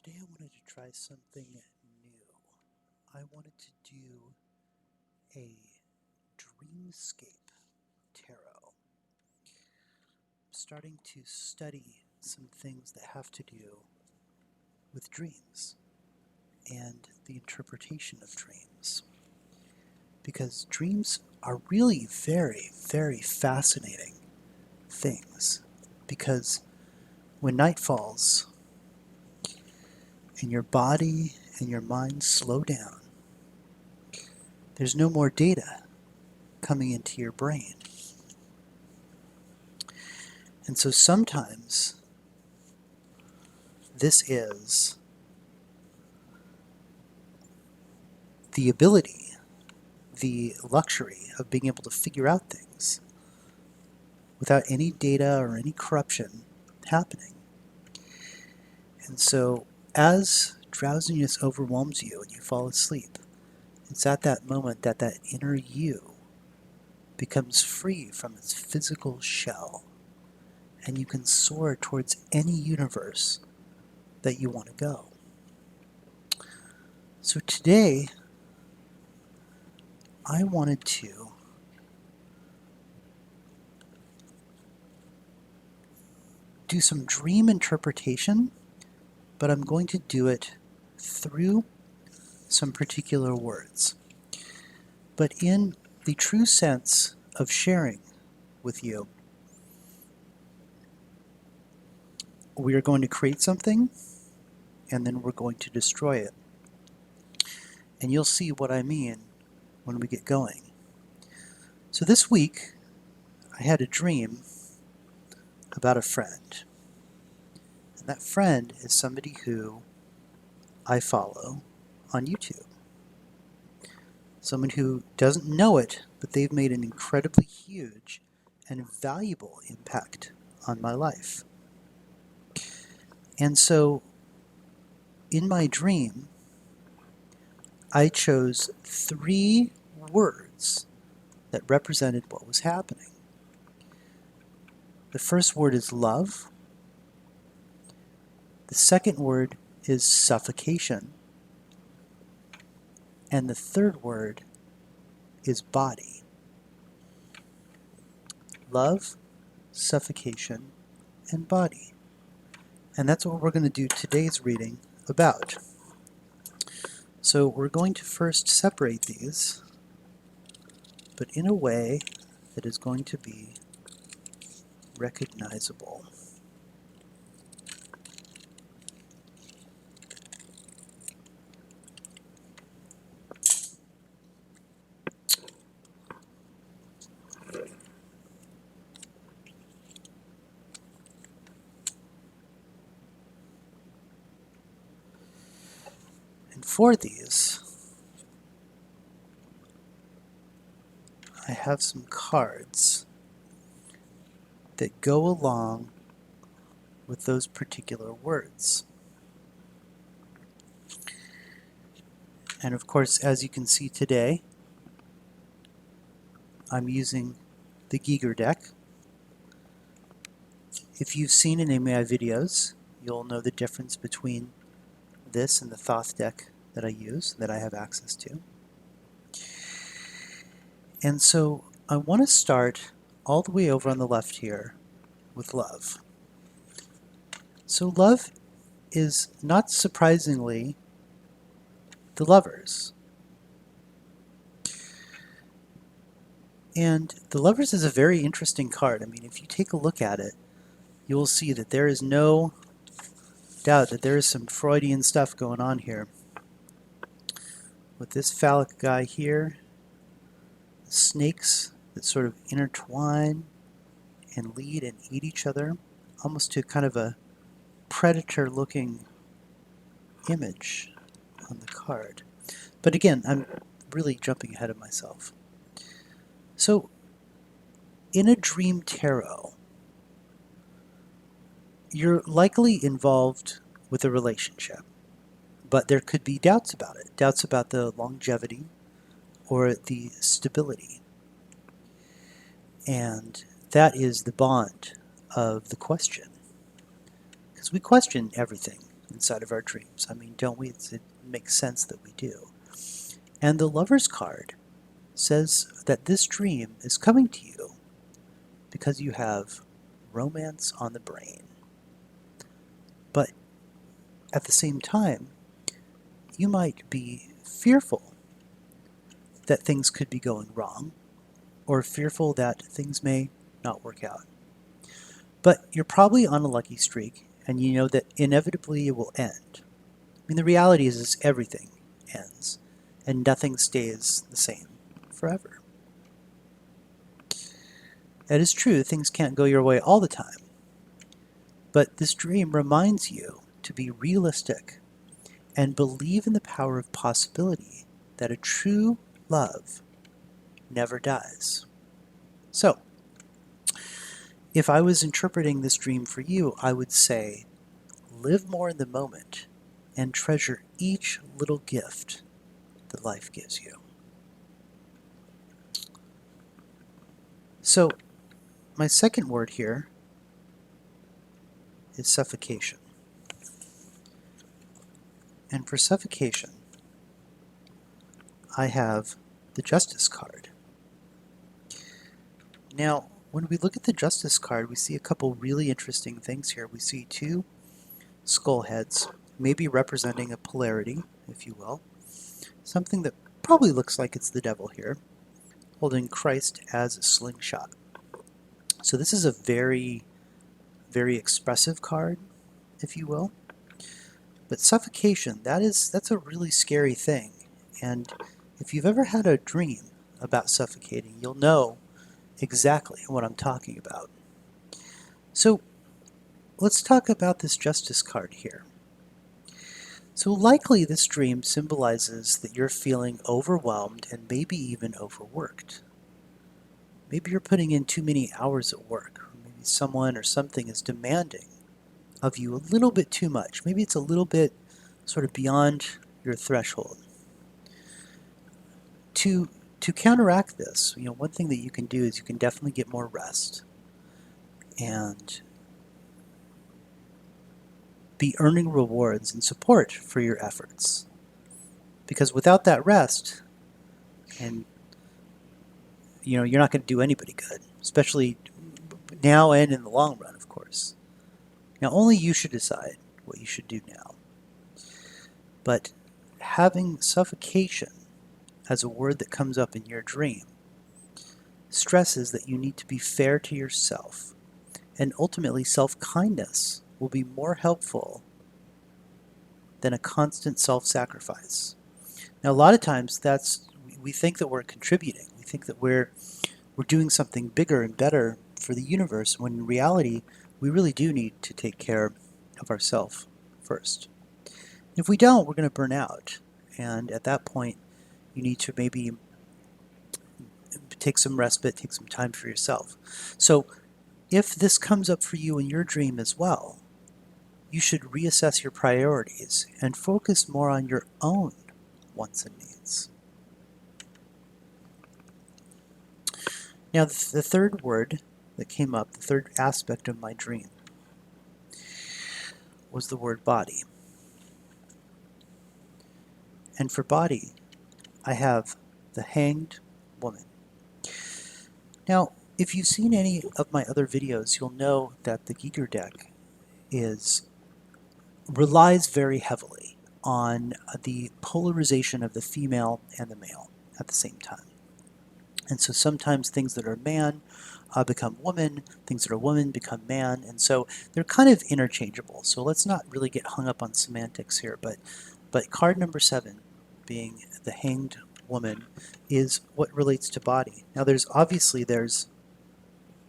Today I wanted to try something new. I wanted to do a dreamscape tarot. I'm starting to study some things that have to do with dreams and the interpretation of dreams. Because dreams are really very, very fascinating things. Because when night falls and your body and your mind slow down, there's no more data coming into your brain. And so sometimes this is the ability, the luxury of being able to figure out things without any data or any corruption happening. And so as drowsiness overwhelms you and you fall asleep, it's at that moment that that inner you becomes free from its physical shell, and you can soar towards any universe that you want to go. So today, I wanted to do some dream interpretation, but I'm going to do it through some particular words. But in the true sense of sharing with you, we are going to create something and then we're going to destroy it. And you'll see what I mean when we get going. So this week, I had a dream about a friend. And that friend is somebody who I follow on YouTube. Someone who doesn't know it, but they've made an incredibly huge and valuable impact on my life. And so, in my dream, I chose 3 words that represented what was happening. The first word is love. The second word is suffocation. And the third word is body. Love, suffocation, and body. And that's what we're going to do today's reading about. So we're going to first separate these, but in a way that is going to be recognizable. And for these, I have some cards that go along with those particular words. And of course, as you can see today, I'm using the Giger deck. If you've seen any of my videos, you'll know the difference between this and the Thoth deck that I use, that I have access to. And so I want to start all the way over on the left here with love. So love is, not surprisingly, the Lovers. And the Lovers is a very interesting card. I mean, if you take a look at it, you will see that there is no doubt that there is some Freudian stuff going on here. With this phallic guy here, snakes that sort of intertwine and lead and eat each other, almost to kind of a predator-looking image on the card. But again, I'm really jumping ahead of myself. So, in a dream tarot, you're likely involved with a relationship, but there could be doubts about it, doubts about the longevity or the stability. And that is the bond of the question. Because we question everything inside of our dreams. I mean, don't we? It makes sense that we do. And the Lover's card says that this dream is coming to you because you have romance on the brain. But at the same time, you might be fearful that things could be going wrong, or fearful that things may not work out. But you're probably on a lucky streak, and you know that inevitably it will end. I mean, the reality is everything ends, and nothing stays the same forever. That is true, things can't go your way all the time. But this dream reminds you to be realistic and believe in the power of possibility, that a true love never dies. So, if I was interpreting this dream for you, I would say, live more in the moment and treasure each little gift that life gives you. So, my second word here is suffocation. And for suffocation, I have the Justice card. Now, when we look at the Justice card, we see a couple really interesting things here. We see two skull heads, maybe representing a polarity, if you will. Something that probably looks like it's the devil here, holding Christ as a slingshot. So this is a very, very expressive card, if you will. But suffocation, that's a really scary thing. And if you've ever had a dream about suffocating, you'll know exactly what I'm talking about. So let's talk about this Justice card here. So likely this dream symbolizes that you're feeling overwhelmed and maybe even overworked. Maybe you're putting in too many hours at work. Maybe someone or something is demanding of you a little bit too much. Maybe it's a little bit sort of beyond your threshold. To counteract this, one thing that you can do is you can definitely get more rest and be earning rewards and support for your efforts. Because without that rest, and you're not going to do anybody good, especially now and in the long run, of course. Now, only you should decide what you should do now. But having suffocation as a word that comes up in your dream stresses that you need to be fair to yourself, and ultimately self-kindness will be more helpful than a constant self-sacrifice. Now, a lot of times we think that we're contributing. We think that we're doing something bigger and better for the universe, when in reality, we really do need to take care of ourselves first. If we don't, we're going to burn out. And at that point, you need to maybe take some respite, take some time for yourself. So if this comes up for you in your dream as well, you should reassess your priorities and focus more on your own wants and needs. Now, the third word that came up, the third aspect of my dream, was the word body. And for body, I have the Hanged Woman. Now, if you've seen any of my other videos, you'll know that the Geiger deck relies very heavily on the polarization of the female and the male at the same time. And so sometimes things that are man become woman, things that are woman become man, and so they're kind of interchangeable. So let's not really get hung up on semantics here, but card number 7, being the Hanged Woman, is what relates to body. Now there's the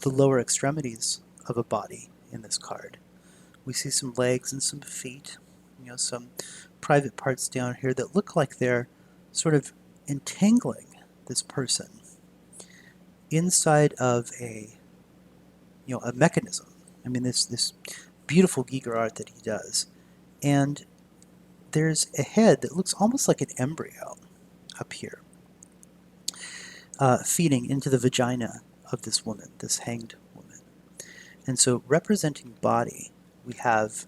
lower extremities of a body in this card. We see some legs and some feet, some private parts down here that look like they're sort of entangling this person inside of a mechanism. I mean, this beautiful Giger art that he does. And there's a head that looks almost like an embryo up here, feeding into the vagina of this woman, this hanged woman. And so representing body, we have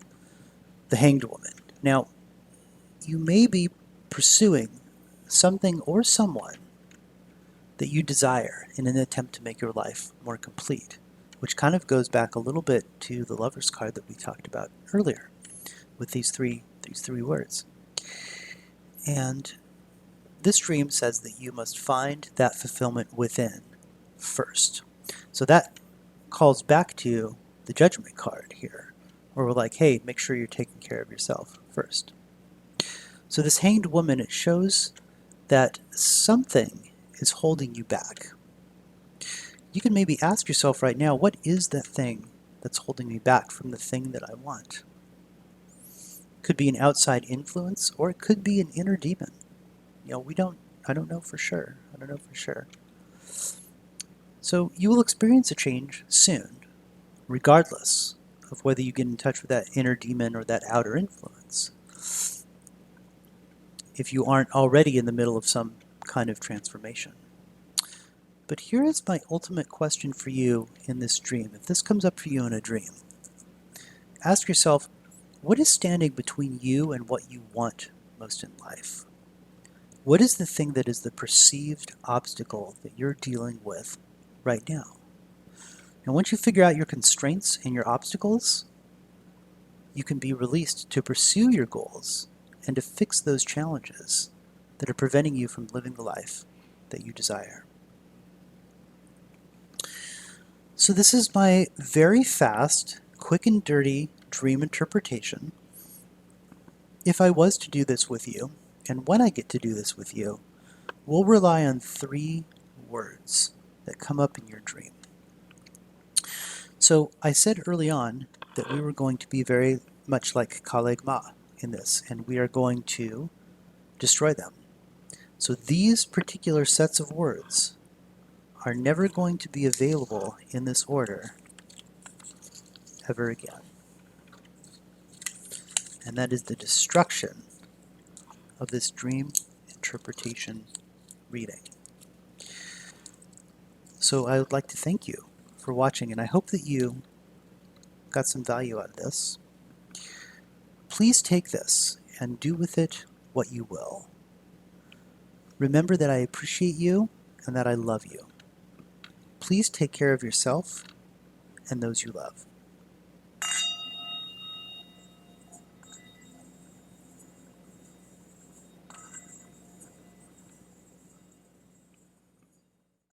the Hanged Woman. Now, you may be pursuing something or someone that you desire in an attempt to make your life more complete, which kind of goes back a little bit to the Lover's card that we talked about earlier with these three words. And this dream says that you must find that fulfillment within first. So that calls back to the Judgment card here, where we're like, hey, make sure you're taking care of yourself first. So this Hanged Woman, it shows that something is holding you back. You can maybe ask yourself right now, what is that thing that's holding me back from the thing that I want? It could be an outside influence, or it could be an inner demon. I don't know for sure. I don't know for sure. So you will experience a change soon, regardless of whether you get in touch with that inner demon or that outer influence, if you aren't already in the middle of some kind of transformation. But here is my ultimate question for you in this dream. If this comes up for you in a dream, ask yourself, what is standing between you and what you want most in life? What is the thing that is the perceived obstacle that you're dealing with right now? And once you figure out your constraints and your obstacles, you can be released to pursue your goals and to fix those challenges that are preventing you from living the life that you desire. So this is my very fast, quick and dirty dream interpretation. If I was to do this with you, and when I get to do this with you, we'll rely on 3 words that come up in your dream. So I said early on that we were going to be very much like Kalegma in this, and we are going to destroy them. So these particular sets of words are never going to be available in this order ever again. And that is the destruction of this dream interpretation reading. So I would like to thank you for watching, and I hope that you got some value out of this. Please take this and do with it what you will. Remember that I appreciate you and that I love you. Please take care of yourself and those you love.